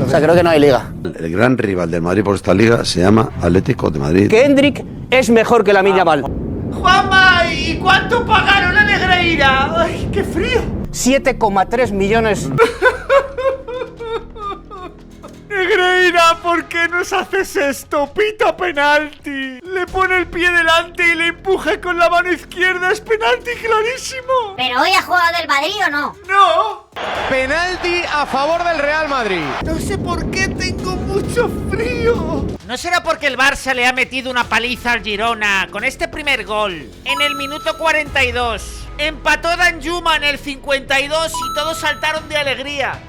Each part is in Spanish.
O sea, creo que no hay liga. El gran rival del Madrid por esta liga se llama Atlético de Madrid. Que Hendrik es mejor que Lamine Yamal. Juanma, ¿y cuánto pagaron a Negreira? ¡Ay, qué frío! 7,3 millones. Negreira, ¿por qué nos haces esto? Pita penalti. Le pone el pie delante y le empuja con la mano izquierda. Es penalti clarísimo. ¿Pero hoy ha jugado del Madrid o no? No. Penalti a favor del Real Madrid. No sé por qué tengo mucho frío. ¿No será porque el Barça le ha metido una paliza al Girona con este primer gol en el minuto 42? Empató Danjuma en el 52 y todos saltaron de alegría.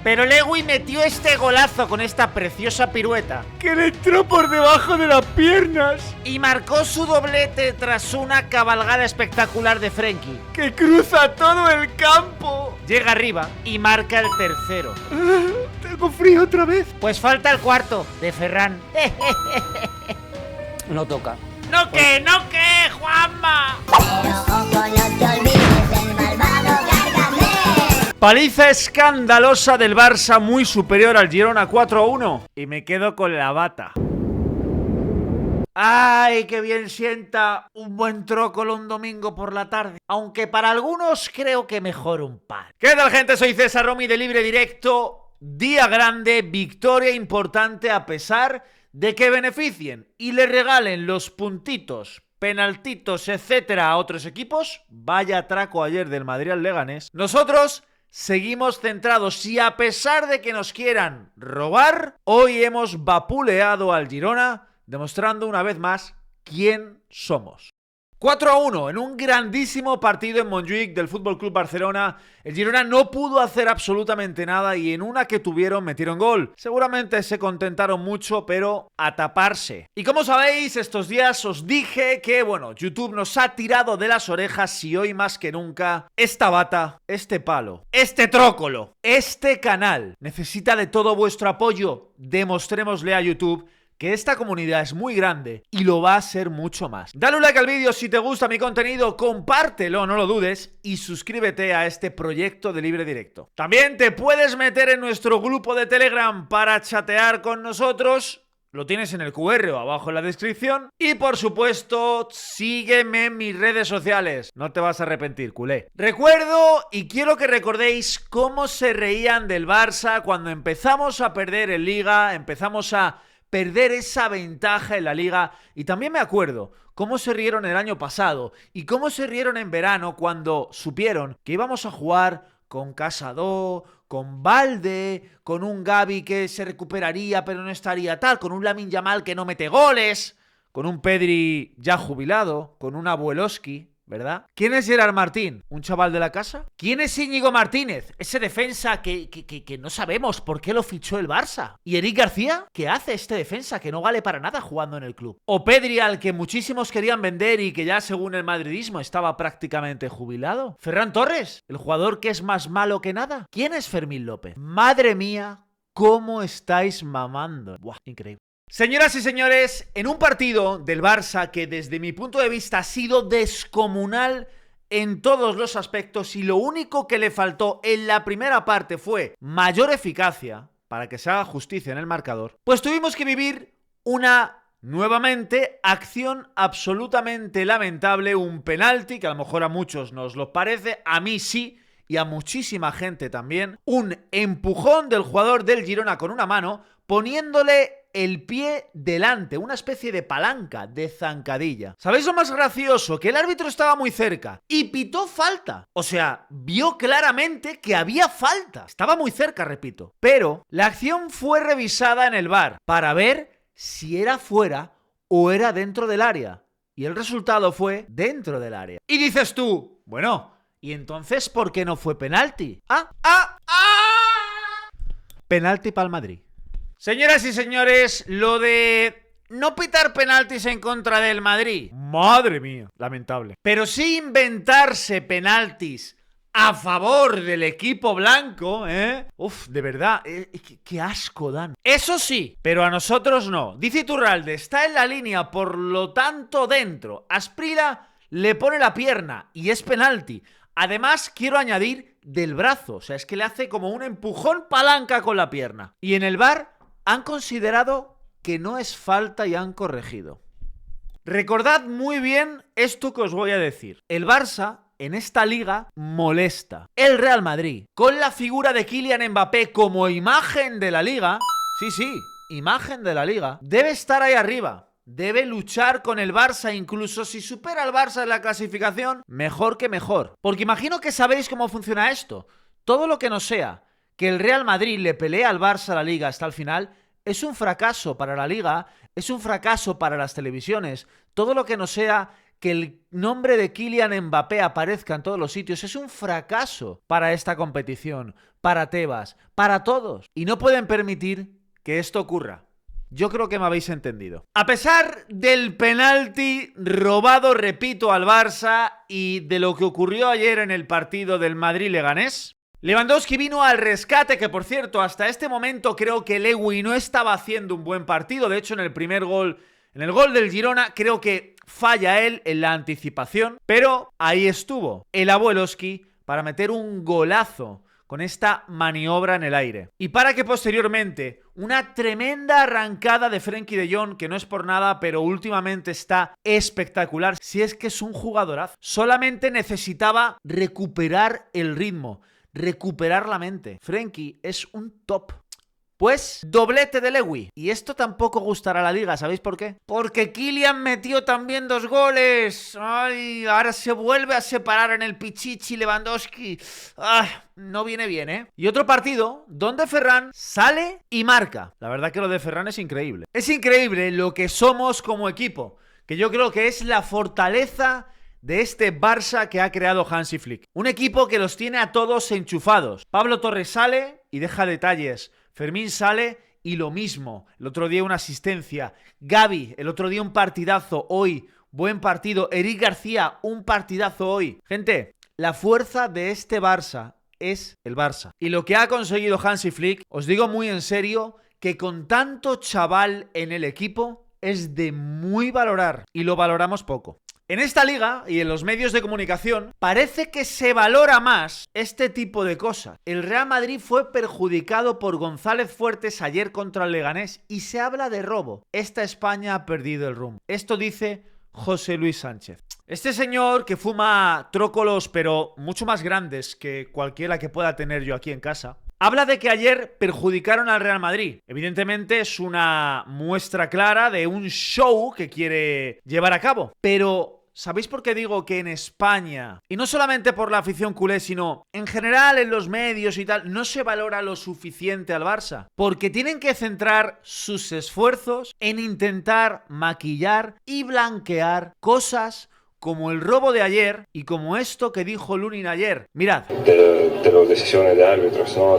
Pero Lewy metió este golazo con esta preciosa pirueta que le entró por debajo de las piernas y marcó su doblete tras una cabalgada espectacular de Frenkie, que cruza todo el campo. Llega arriba y marca el tercero. Tengo frío otra vez. Pues falta el cuarto, de Ferran. No toca. ¡No que, Juanma! Pero ojo, no te olvides del malvado Gargamel. Paliza escandalosa del Barça, muy superior al Girona 4-1. Y me quedo con la bata. ¡Ay, qué bien sienta un buen trócolo un domingo por la tarde! Aunque para algunos creo que mejor un pan. ¿Qué tal, gente? Soy César Romy de Libre Directo. Día grande, victoria importante a pesar de que beneficien y le regalen los puntitos, penaltitos, etcétera a otros equipos. Vaya atraco ayer del Madrid al Leganés. Nosotros seguimos centrados y a pesar de que nos quieran robar, hoy hemos vapuleado al Girona, demostrando una vez más quién somos. 4-1 en un grandísimo partido en Montjuic del FC Barcelona. El Girona no pudo hacer absolutamente nada y en una que tuvieron metieron gol. Seguramente se contentaron mucho, pero a taparse. Y como sabéis, estos días os dije que, bueno, YouTube nos ha tirado de las orejas y hoy más que nunca esta bata, este palo, este trócolo, este canal necesita de todo vuestro apoyo. Demostrémosle a YouTube que esta comunidad es muy grande y lo va a ser mucho más. Dale un like al vídeo si te gusta mi contenido, compártelo, no lo dudes, y suscríbete a este proyecto de Libre Directo. También te puedes meter en nuestro grupo de Telegram para chatear con nosotros. Lo tienes en el QR o abajo en la descripción. Y por supuesto, sígueme en mis redes sociales. No te vas a arrepentir, culé. Recuerdo y quiero que recordéis cómo se reían del Barça cuando empezamos a perder en Liga, empezamos a perder esa ventaja en la Liga. Y también me acuerdo cómo se rieron el año pasado y cómo se rieron en verano cuando supieron que íbamos a jugar con Casado, con Balde, con un Gavi que se recuperaría pero no estaría tal, con un Lamine Yamal que no mete goles, con un Pedri ya jubilado, con un Abueloski, ¿verdad? ¿Quién es Gerard Martín? ¿Un chaval de la casa? ¿Quién es Íñigo Martínez? Ese defensa que no sabemos por qué lo fichó el Barça. ¿Y Eric García? ¿Qué hace este defensa que no vale para nada jugando en el club? ¿O Pedri, al que muchísimos querían vender y que ya según el madridismo estaba prácticamente jubilado? ¿Ferran Torres? ¿El jugador que es más malo que nada? ¿Quién es Fermín López? Madre mía, ¿cómo estáis mamando? Buah, increíble. Señoras y señores, en un partido del Barça que desde mi punto de vista ha sido descomunal en todos los aspectos y lo único que le faltó en la primera parte fue mayor eficacia para que se haga justicia en el marcador, pues tuvimos que vivir una, nuevamente, acción absolutamente lamentable, un penalti que a lo mejor a muchos nos lo parece, a mí sí, y a muchísima gente también, un empujón del jugador del Girona con una mano, poniéndole el pie delante, una especie de palanca, de zancadilla. ¿Sabéis lo más gracioso? Que el árbitro estaba muy cerca y pitó falta. O sea, vio claramente que había falta. Estaba muy cerca, repito. Pero la acción fue revisada en el VAR para ver si era fuera o era dentro del área. Y el resultado fue dentro del área. Y dices tú, bueno, ¿y entonces por qué no fue penalti? Penalti para el Madrid. Señoras y señores, lo de no pitar penaltis en contra del Madrid, madre mía, lamentable. Pero sí inventarse penaltis a favor del equipo blanco, Uf, de verdad, qué asco dan. Eso sí, pero a nosotros no. Dice Iturralde, está en la línea, por lo tanto dentro. Asprila le pone la pierna y es penalti. Además, quiero añadir del brazo. O sea, es que le hace como un empujón palanca con la pierna. Y en el VAR han considerado que no es falta y han corregido. Recordad muy bien esto que os voy a decir. El Barça en esta liga molesta. El Real Madrid, con la figura de Kylian Mbappé como imagen de la liga, sí, imagen de la liga, debe estar ahí arriba. Debe luchar con el Barça, incluso si supera al Barça en la clasificación, mejor que mejor. Porque imagino que sabéis cómo funciona esto. Todo lo que no sea que el Real Madrid le pelee al Barça la liga hasta el final, es un fracaso para la liga, es un fracaso para las televisiones. Todo lo que no sea que el nombre de Kylian Mbappé aparezca en todos los sitios es un fracaso para esta competición, para Tebas, para todos. Y no pueden permitir que esto ocurra. Yo creo que me habéis entendido. A pesar del penalti robado, repito, al Barça y de lo que ocurrió ayer en el partido del Madrid-Leganés, Lewandowski vino al rescate, que por cierto, hasta este momento creo que Lewy no estaba haciendo un buen partido. De hecho, en el primer gol, en el gol del Girona, creo que falla él en la anticipación, pero ahí estuvo el Abueloski para meter un golazo con esta maniobra en el aire. Y para que posteriormente una tremenda arrancada de Frenkie de Jong, que no es por nada, pero últimamente está espectacular. Si es que es un jugadorazo. Solamente necesitaba recuperar el ritmo, recuperar la mente. Frenkie es un top. Pues doblete de Lewy. Y esto tampoco gustará a la liga, ¿sabéis por qué? Porque Kylian metió también 2 goles. Ay, ahora se vuelve a separar en el Pichichi Lewandowski. No viene bien, ¿eh? Y otro partido donde Ferran sale y marca. La verdad que lo de Ferran es increíble. Es increíble lo que somos como equipo, que yo creo que es la fortaleza de este Barça que ha creado Hansi Flick. Un equipo que los tiene a todos enchufados. Pablo Torres sale y deja detalles. Fermín sale y lo mismo. El otro día una asistencia. Gavi, el otro día un partidazo. Hoy, buen partido. Eric García, un partidazo hoy. Gente, la fuerza de este Barça es el Barça. Y lo que ha conseguido Hansi Flick, os digo muy en serio, que con tanto chaval en el equipo es de muy valorar. Y lo valoramos poco. En esta liga y en los medios de comunicación parece que se valora más este tipo de cosas. El Real Madrid fue perjudicado por González Fuertes ayer contra el Leganés y se habla de robo. Esta España ha perdido el rumbo. Esto dice José Luis Sánchez. Este señor que fuma trócolos pero mucho más grandes que cualquiera que pueda tener yo aquí en casa, habla de que ayer perjudicaron al Real Madrid. Evidentemente es una muestra clara de un show que quiere llevar a cabo. Pero ¿sabéis por qué digo que en España, y no solamente por la afición culé, sino en general en los medios y tal, no se valora lo suficiente al Barça? Porque tienen que centrar sus esfuerzos en intentar maquillar y blanquear cosas como el robo de ayer y como esto que dijo Lunin ayer. Mirad. De las decisiones de árbitros, ¿no?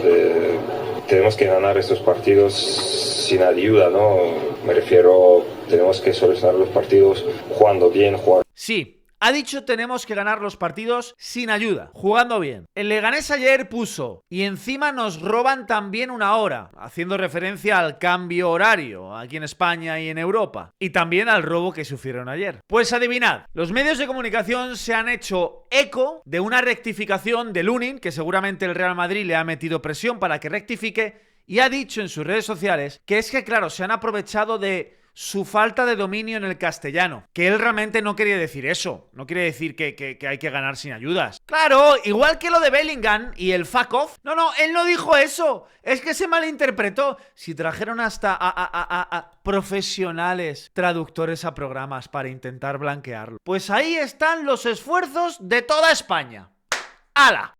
Tenemos que ganar estos partidos sin ayuda, ¿no? Me refiero, tenemos que solucionar los partidos jugando bien, Sí, ha dicho tenemos que ganar los partidos sin ayuda, jugando bien. El Leganés ayer puso, y encima nos roban también una hora, haciendo referencia al cambio horario aquí en España y en Europa, y también al robo que sufrieron ayer. Pues adivinad, los medios de comunicación se han hecho eco de una rectificación de Lunin, que seguramente el Real Madrid le ha metido presión para que rectifique, y ha dicho en sus redes sociales que es que, claro, se han aprovechado de su falta de dominio en el castellano. Que él realmente no quería decir eso. No quiere decir que hay que ganar sin ayudas. Claro, igual que lo de Bellingham y el fuck off. No, él no dijo eso. Es que se malinterpretó. Si trajeron hasta a profesionales traductores a programas para intentar blanquearlo. Pues ahí están los esfuerzos de toda España. ¡Hala!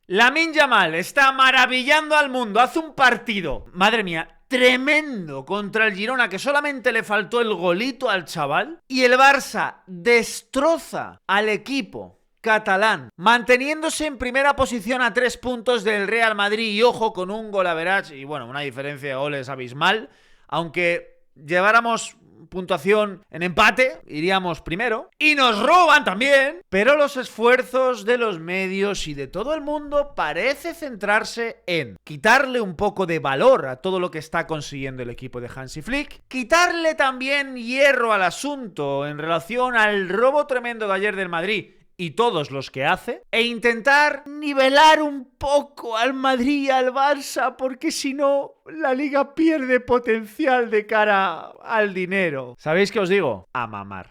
Lamine Yamal está maravillando al mundo. Hace un partido, madre mía, tremendo contra el Girona, que solamente le faltó el golito al chaval. Y el Barça destroza al equipo catalán, manteniéndose en primera posición a 3 puntos del Real Madrid. Y ojo, con un gol average y bueno, una diferencia de goles abismal. Aunque lleváramos puntuación en empate, iríamos primero. Y nos roban también. Pero los esfuerzos de los medios y de todo el mundo parece centrarse en quitarle un poco de valor a todo lo que está consiguiendo el equipo de Hansi Flick, quitarle también hierro al asunto en relación al robo tremendo de ayer del Madrid y todos los que hace, e intentar nivelar un poco al Madrid y al Barça, porque si no, la Liga pierde potencial de cara al dinero. ¿Sabéis qué os digo? A mamar.